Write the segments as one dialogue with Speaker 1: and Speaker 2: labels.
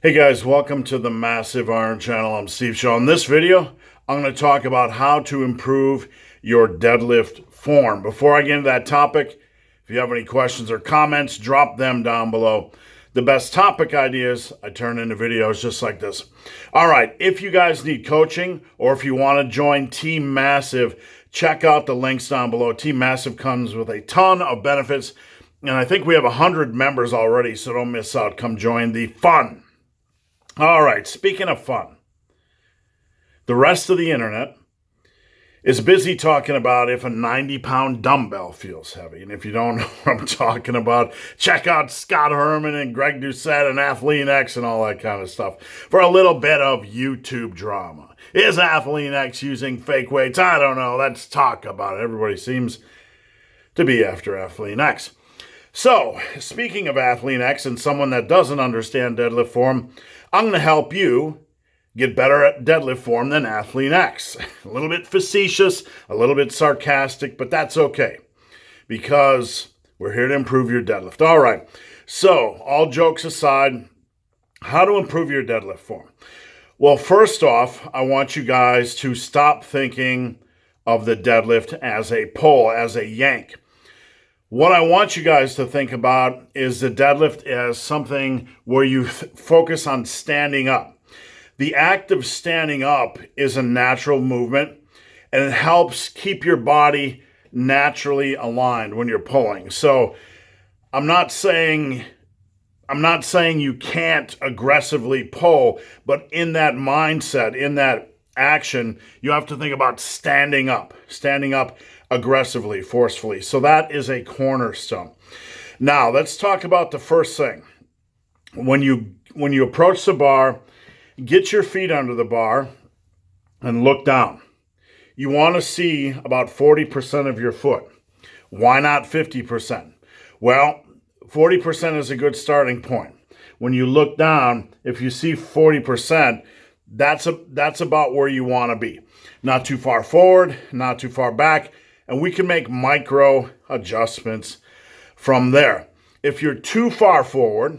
Speaker 1: Hey guys, welcome to the Massive Iron Channel. I'm Steve Shaw. In this video, I'm going to talk about how to improve your deadlift form. Before I get into that topic, if you have any questions or comments, drop them down below. The best topic ideas I turn into videos just like this. All right, if you guys need coaching or if you want to join Team Massive, check out the links down below. Team Massive comes with a ton of benefits, and I think we have 100 members already, so don't miss out. Come join the fun. All right, speaking of fun, the rest of the internet is busy talking about if a 90-pound dumbbell feels heavy. And if you don't know what I'm talking about, check out Scott Herman and Greg Doucette and Athlean X and all that kind of stuff for a little bit of YouTube drama. Is Athlean X using fake weights? I don't know. Let's talk about it. Everybody seems to be after Athlean X. So, speaking of Athlean X and someone that doesn't understand deadlift form, I'm going to help you get better at deadlift form than Athlean X. A little bit facetious, a little bit sarcastic, but that's okay because we're here to improve your deadlift. All right, so all jokes aside, how to improve your deadlift form? Well, first off, I want you guys to stop thinking of the deadlift as a pull, as a yank. What I want you guys to think about is the deadlift as something where you focus on standing up. The act of standing up is a natural movement, and it helps keep your body naturally aligned when you're pulling. So I'm not saying you can't aggressively pull, but in that mindset, in that action, you have to think about standing up aggressively, forcefully. So that is a cornerstone. Now, let's talk about the first thing. When you approach the bar, get your feet under the bar and look down. You want to see about 40% of your foot. Why not 50%? Well, 40% is a good starting point. When you look down, if you see 40%, that's about where you want to be. Not too far forward, not too far back, and we can make micro adjustments from there. If you're too far forward,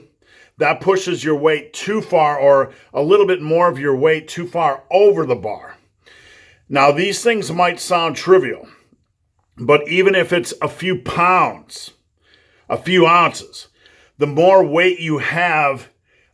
Speaker 1: that pushes your weight too far, or a little bit more of your weight too far over the bar. Now, these things might sound trivial, but even if it's a few pounds, a few ounces, the more weight you have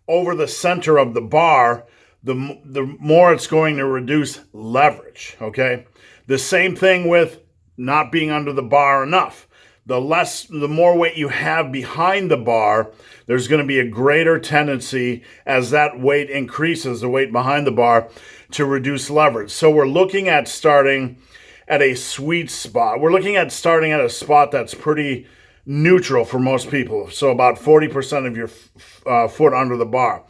Speaker 1: over the center of the bar, the more it's going to reduce leverage, okay? The same thing with not being under the bar enough. The more weight you have behind the bar, there's going to be a greater tendency as that weight increases, the weight behind the bar, to reduce leverage. So we're looking at starting at a sweet spot. We're looking at starting at a spot that's pretty neutral for most people. So about 40% of your foot under the bar.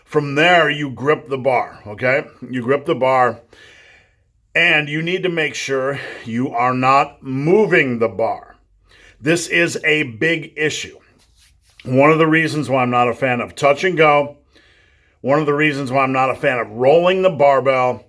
Speaker 1: From there, you grip the bar, okay? You grip the bar, and you need to make sure you are not moving the bar. This is a big issue. One of the reasons why I'm not a fan of touch and go, one of the reasons why I'm not a fan of rolling the barbell,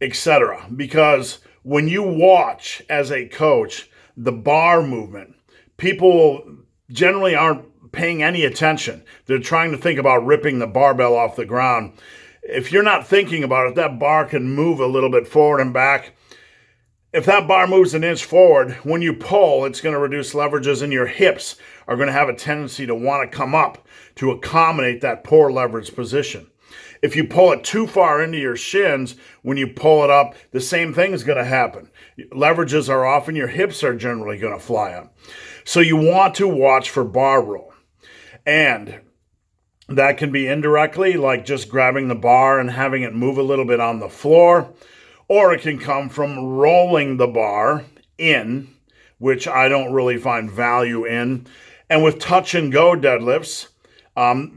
Speaker 1: etc. Because when you watch as a coach the bar movement, people generally aren't paying any attention. They're trying to think about ripping the barbell off the ground. If you're not thinking about it, that bar can move a little bit forward and back. If that bar moves an inch forward, when you pull, it's going to reduce leverages, and your hips are going to have a tendency to want to come up to accommodate that poor leverage position. If you pull it too far into your shins, when you pull it up, the same thing is going to happen. Leverages are off and your hips are generally going to fly up. So you want to watch for bar roll. And that can be indirectly, like just grabbing the bar and having it move a little bit on the floor, or it can come from rolling the bar in, which I don't really find value in. And with touch and go deadlifts,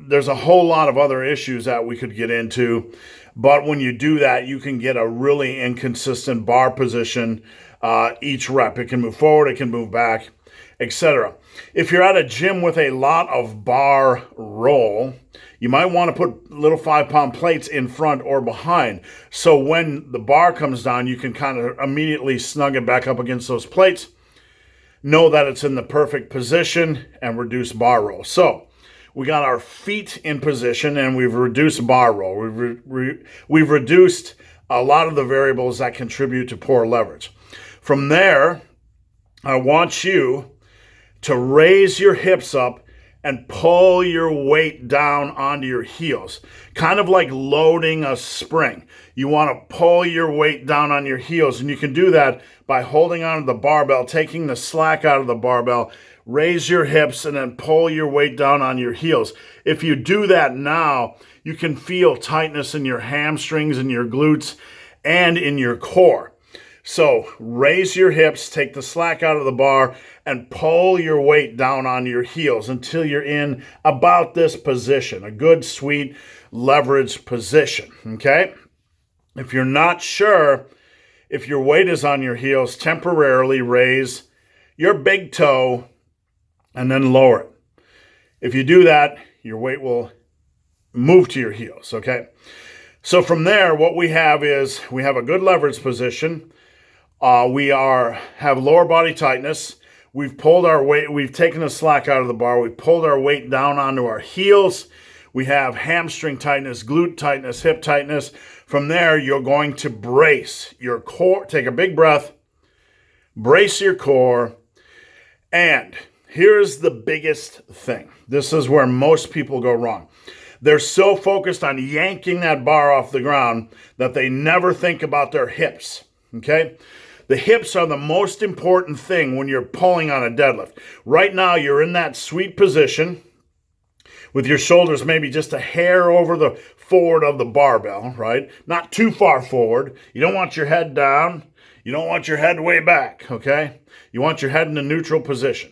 Speaker 1: there's a whole lot of other issues that we could get into. But when you do that, you can get a really inconsistent bar position each rep. It can move forward, it can move back, etc. If you're at a gym with a lot of bar roll, you might want to put little 5-pound plates in front or behind. So when the bar comes down, you can kind of immediately snug it back up against those plates, know that it's in the perfect position, and reduce bar roll. So we got our feet in position, and we've reduced bar roll. We've reduced a lot of the variables that contribute to poor leverage. From there, I want you to raise your hips up and pull your weight down onto your heels, kind of like loading a spring. You want to pull your weight down on your heels, and you can do that by holding onto the barbell, taking the slack out of the barbell, raise your hips, and then pull your weight down on your heels. If you do that now, you can feel tightness in your hamstrings and your glutes and in your core. So raise your hips, take the slack out of the bar, and pull your weight down on your heels until you're in about this position, a good, sweet, leveraged position, okay? If you're not sure if your weight is on your heels, temporarily raise your big toe and then lower it. If you do that, your weight will move to your heels, okay? So from there, what we have is we have a good leverage position. We have lower body tightness. We've pulled our weight. We've taken the slack out of the bar. We've pulled our weight down onto our heels. We have hamstring tightness, glute tightness, hip tightness. From there, you're going to brace your core. Take a big breath. Brace your core. And here's the biggest thing. This is where most people go wrong. They're so focused on yanking that bar off the ground that they never think about their hips, okay? The hips are the most important thing when you're pulling on a deadlift. Right now, you're in that sweet position with your shoulders maybe just a hair over the forward of the barbell, right? Not too far forward. You don't want your head down. You don't want your head way back, okay? You want your head in a neutral position.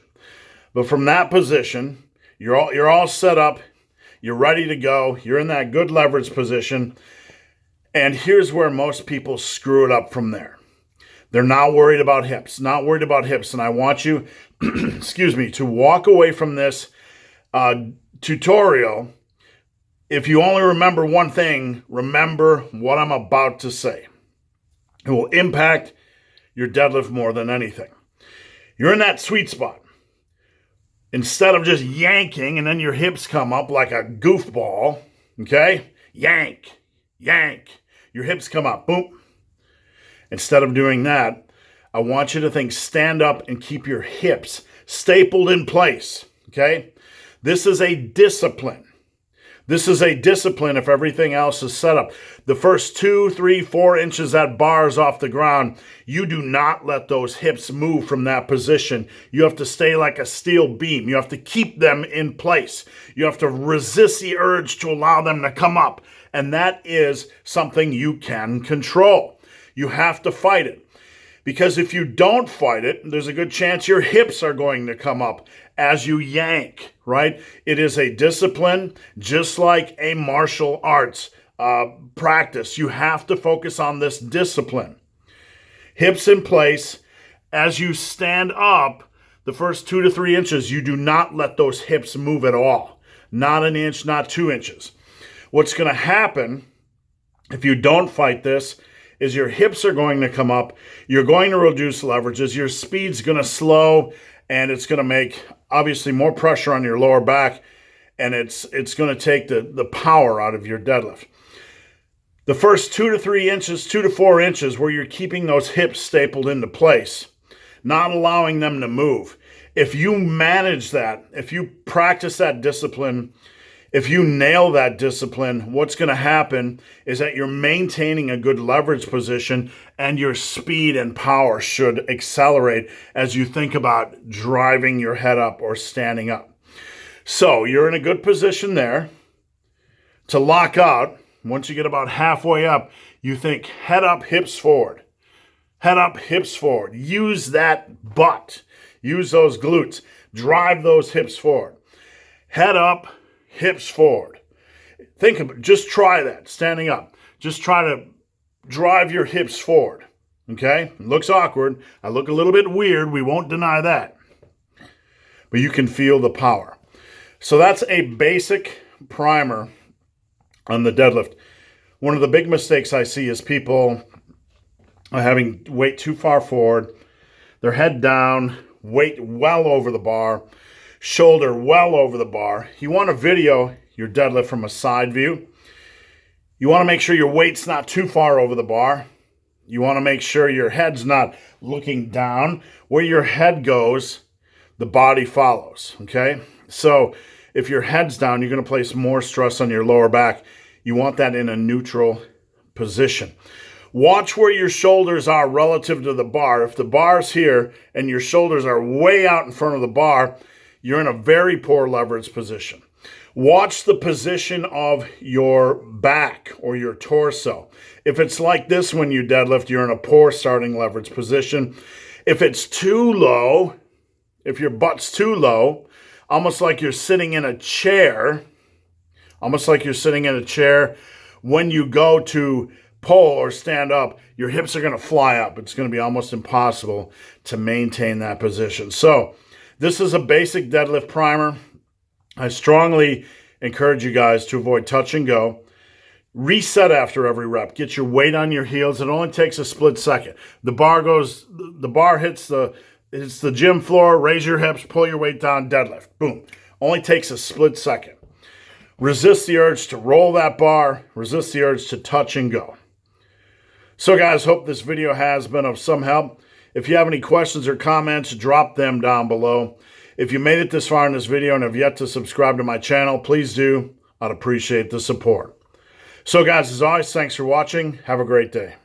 Speaker 1: But from that position, you're all set up. You're ready to go. You're in that good leverage position. And here's where most people screw it up from there. They're not worried about hips, And I want you, excuse me, to walk away from this tutorial. If you only remember one thing, remember what I'm about to say. It will impact your deadlift more than anything. You're in that sweet spot. Instead of just yanking and then your hips come up like a goofball, okay? Yank, yank. Your hips come up, boom. Instead of doing that, I want you to think stand up and keep your hips stapled in place, okay? This is a discipline. This is a discipline if everything else is set up. The first 2, 3, 4 inches that bar is off the ground, you do not let those hips move from that position. You have to stay like a steel beam. You have to keep them in place. You have to resist the urge to allow them to come up. And that is something you can control. You have to fight it. Because if you don't fight it, there's a good chance your hips are going to come up as you yank, right? It is a discipline, just like a martial arts practice. You have to focus on this discipline. Hips in place. As you stand up, the first 2 to 3 inches, you do not let those hips move at all. Not an inch, not 2 inches. What's going to happen if you don't fight this is your hips are going to come up, you're going to reduce leverages, your speed's going to slow, and it's going to make, obviously, more pressure on your lower back, and it's going to take the power out of your deadlift. The first 2 to 3 inches, 2 to 4 inches, where you're keeping those hips stapled into place, not allowing them to move. If you manage that, if you practice that discipline, if you nail that discipline, what's going to happen is that you're maintaining a good leverage position and your speed and power should accelerate as you think about driving your head up or standing up. So you're in a good position there. To lock out, once you get about halfway up, you think head up, hips forward. Head up, hips forward. Use that butt. Use those glutes. Drive those hips forward. Head up, hips forward. Think of it. Just try that, standing up. Just try to drive your hips forward, okay? It looks awkward. I look a little bit weird. We won't deny that. But you can feel the power. So that's a basic primer on the deadlift. One of the big mistakes I see is people are having weight too far forward, their head down, weight well over the bar, shoulder well over the bar. You want to video your deadlift from a side view. You want to make sure your weight's not too far over the bar. You want to make sure your head's not looking down. Where your head goes, the body follows, okay? So if your head's down, you're going to place more stress on your lower back. You want that in a neutral position. Watch where your shoulders are relative to the bar. If the bar's here and your shoulders are way out in front of the bar, you're in a very poor leverage position. Watch the position of your back or your torso. If it's like this when you deadlift, you're in a poor starting leverage position. If it's too low, if your butt's too low, almost like you're sitting in a chair, when you go to pull or stand up, your hips are going to fly up. It's going to be almost impossible to maintain that position. So this is a basic deadlift primer. I strongly encourage you guys to avoid touch and go. Reset after every rep. Get your weight on your heels. It only takes a split second. The bar hits the gym floor, raise your hips, pull your weight down, deadlift. Boom. Only takes a split second. Resist the urge to roll that bar. Resist the urge to touch and go. So guys, hope this video has been of some help. If you have any questions or comments, drop them down below. If you made it this far in this video and have yet to subscribe to my channel, please do. I'd appreciate the support. So guys, as always, thanks for watching. Have a great day.